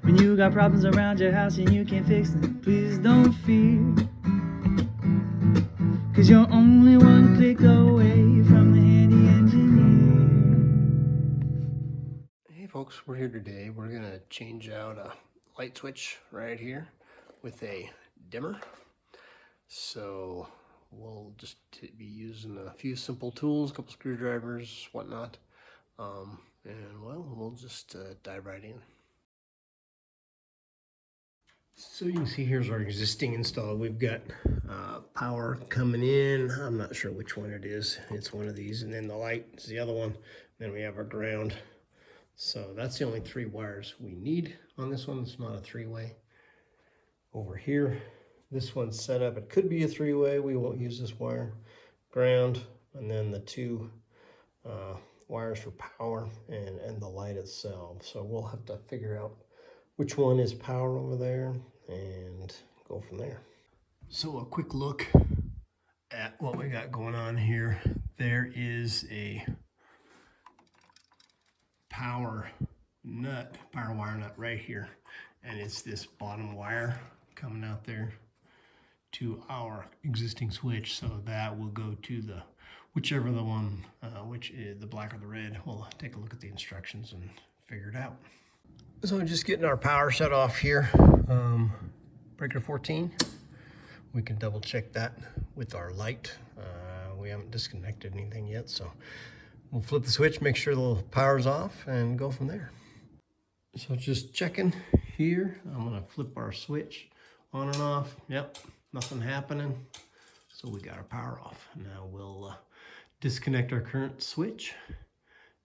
When you got problems around your house and you can't fix them, please don't fear. 'Cause you're only one click away from the handy engineer. Hey folks, we're here today. We're gonna change out a light switch right here with a dimmer. So we'll just be using a few simple tools, a couple screwdrivers, whatnot. And well, we'll just dive right in. So you can see here's our existing install. We've got power coming in. I'm not sure which one it is. It's one of these, and then the light is the other one. Then we have our ground. So that's the only 3 wires we need on this one. It's not a 3-way. Over here, this one's set up. It could be a 3-way. We won't use this wire. Ground, and then the 2 wires for power and the light itself. So we'll have to figure out which one is power over there and go from there. So a quick look at what we got going on here. There is a power wire nut right here, and it's this bottom wire coming out there to our existing switch. So that will go to the whichever the one, which is the black or the red. We'll take a look at the instructions and figure it out. So just getting our power shut off here. Breaker 14. We can double check that with our light. We haven't disconnected anything yet, so we'll flip the switch, make sure the power's off, and go from there. So just checking here. I'm gonna flip our switch on and off. Yep, nothing happening. So we got our power off. Now we'll disconnect our current switch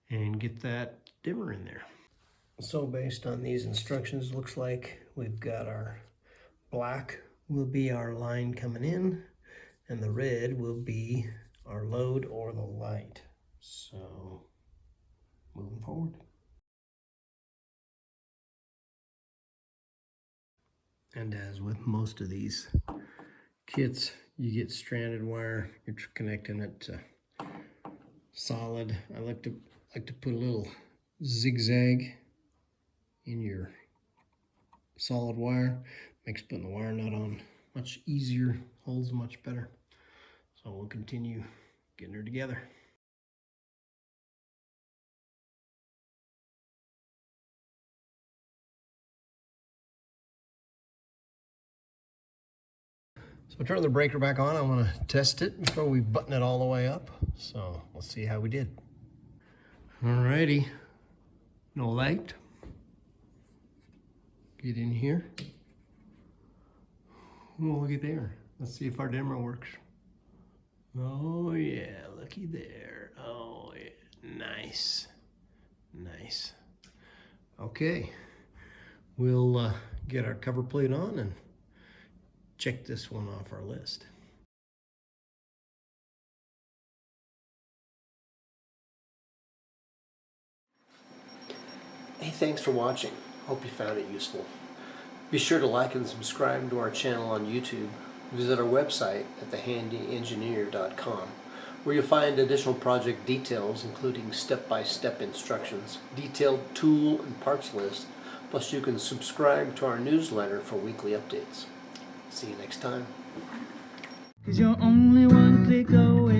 and get that dimmer in there. So based on these instructions, looks like we've got our black will be our line coming in, and the red will be our load or the light. So moving forward. And as with most of these kits, you get stranded wire. You're connecting it to solid. I like to put a little zigzag in your solid wire. Makes putting the wire nut on much easier, holds much better. So we'll continue getting her together. So turn the breaker back on. I want to test it before we button it all the way up. So we'll see how we did. Alrighty, no light. Get in here. Well, looky there. Let's see if our dimmer works. Oh yeah, looky there. Oh yeah, nice, nice. Okay, we'll get our cover plate on and check this one off our list. Hey, thanks for watching. Hope you found it useful. Be sure to like and subscribe to our channel on YouTube. Visit our website at thehandyengineer.com, where you'll find additional project details, including step-by-step instructions, detailed tool and parts list, plus you can subscribe to our newsletter for weekly updates. See you next time. 'Cause you're only one click away.